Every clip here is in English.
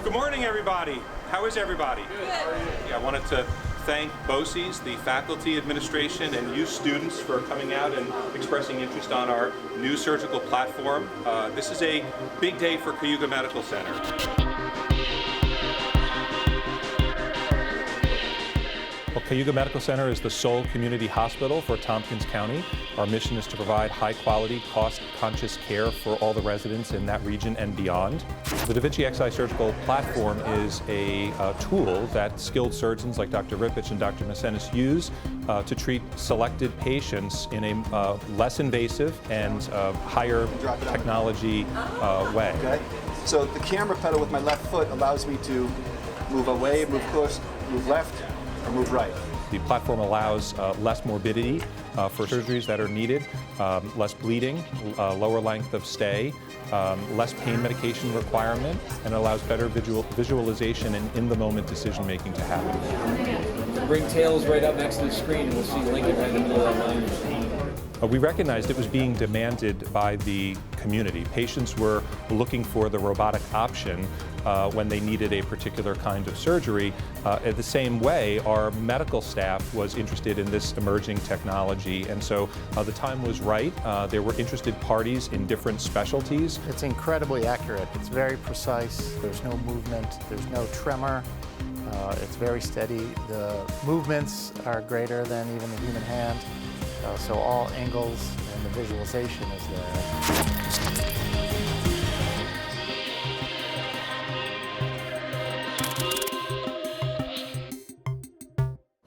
Good morning, everybody. How is everybody? Good. Yeah, I wanted to thank BOCES, the faculty, administration, and you students for coming out and expressing interest on our new surgical platform. This is a big day for Cayuga Medical Center. Well, Cayuga Medical Center is the sole community hospital for Tompkins County. Our mission is to provide high-quality, cost-conscious care for all the residents in that region and beyond. The Vinci Xi surgical platform is a tool that skilled surgeons like Dr. Ripich and Dr. Macenis use to treat selected patients in a less invasive and higher technology way. Okay. So the camera pedal with my left foot allows me to move away, move close, move left, or move right. The platform allows less morbidity for surgeries that are needed, less bleeding, lower length of stay, less pain medication requirement, and allows better visualization and in-the-moment decision-making to happen. Bring Tails right up next to the screen and we'll see Lincoln right in the middle of that line. We recognized it was being demanded by the community. Patients were looking for the robotic option when they needed a particular kind of surgery. In the same way, our medical staff was interested in this emerging technology, and so the time was right. There were interested parties in different specialties. It's incredibly accurate. It's very precise. There's no movement. There's no tremor. It's very steady. The movements are greater than even the human hand. So all angles and the visualization is there.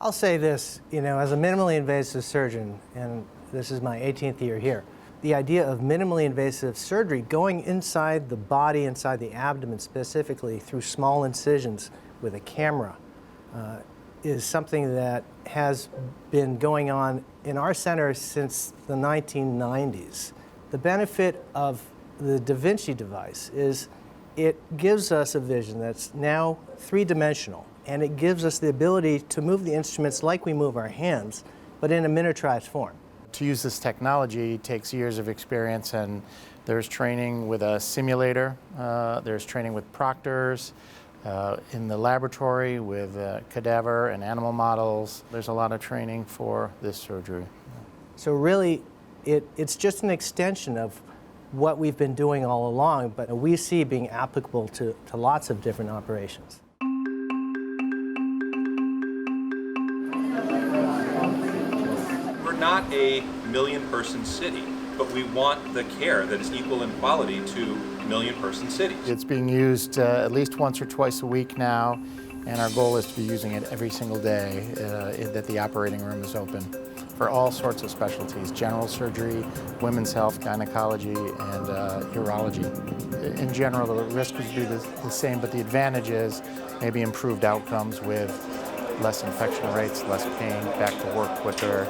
I'll say this, as a minimally invasive surgeon, and this is my 18th year here, the idea of minimally invasive surgery going inside the body, inside the abdomen specifically, through small incisions with a camera, is something that has been going on in our center since the 1990s. The benefit of the Da Vinci device is it gives us a vision that's now three-dimensional, and it gives us the ability to move the instruments like we move our hands, but in a miniaturized form. To use this technology takes years of experience, and there's training with a simulator, there's training with proctors, in the laboratory with cadaver and animal models. There's a lot of training for this surgery. So really, it's just an extension of what we've been doing all along, but we see being applicable to lots of different operations. We're not a million-person city, but we want the care that is equal in quality to million-person cities. It's being used at least once or twice a week now, and our goal is to be using it every single day that the operating room is open for all sorts of specialties: general surgery, women's health, gynecology, and urology. In general, the risk would be the same, but the advantage is maybe improved outcomes with less infection rates, less pain, back to work quicker.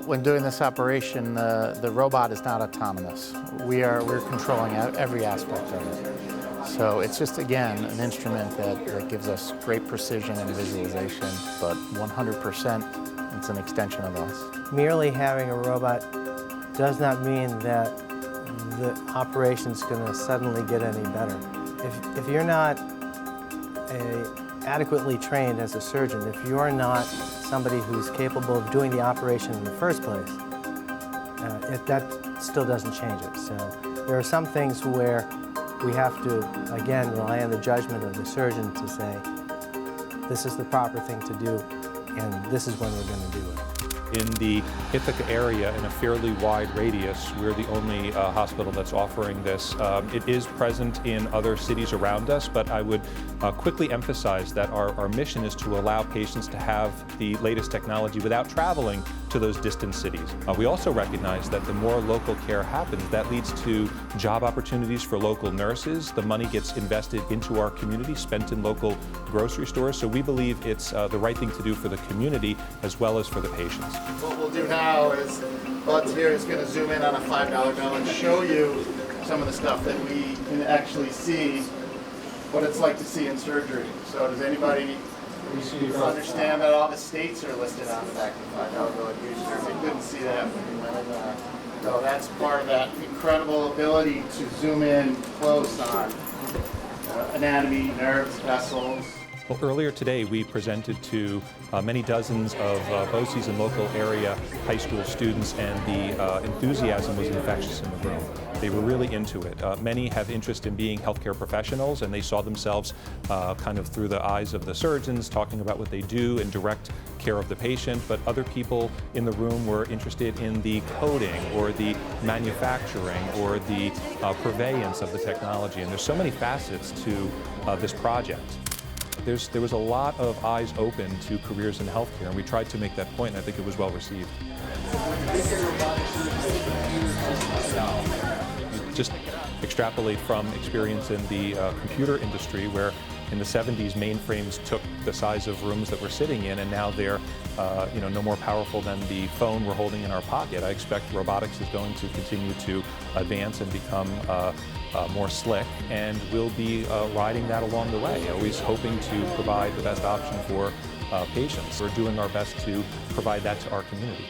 When doing this operation, the robot is not autonomous. We're controlling every aspect of it. So it's just, again, an instrument that gives us great precision and visualization, but 100% it's an extension of us. Merely having a robot does not mean that the operation's going to suddenly get any better. If you're not adequately trained as a surgeon, if you're not somebody who's capable of doing the operation in the first place, that still doesn't change it. So there are some things where we have to, again, rely on the judgment of the surgeon to say, this is the proper thing to do, and this is when we're going to do it. In the Ithaca area, in a fairly wide radius, we're the only hospital that's offering this. It is present in other cities around us, but I would quickly emphasize that our mission is to allow patients to have the latest technology without traveling to those distant cities. We also recognize that the more local care happens, that leads to job opportunities for local nurses. The money gets invested into our community, spent in local grocery stores. So we believe it's the right thing to do for the community as well as for the patients. What we'll do now is Bud here is going to zoom in on a $5 bill and show you some of the stuff that we can actually see, what it's like to see in surgery. So does anybody understand that all the states are listed on the back of the $5 bill? Usually they couldn't see that when we went in there. So that's part of that incredible ability to zoom in close on anatomy, nerves, vessels. Well, earlier today, we presented to many dozens of BOCES and local area high school students, and the enthusiasm was infectious in the room. They were really into it. Many have interest in being healthcare professionals, and they saw themselves kind of through the eyes of the surgeons, talking about what they do in direct care of the patient. But other people in the room were interested in the coding or the manufacturing or the purveyance of the technology. And there's so many facets to this project. There was a lot of eyes open to careers in healthcare, and we tried to make that point, and I think it was well received. Just extrapolate from experience in the computer industry, where in the 70s mainframes took the size of rooms that we're sitting in, and now they're no more powerful than the phone we're holding in our pocket. I expect robotics is going to continue to advance and become more slick, and we'll be riding that along the way, always hoping to provide the best option for patients. We're doing our best to provide that to our community.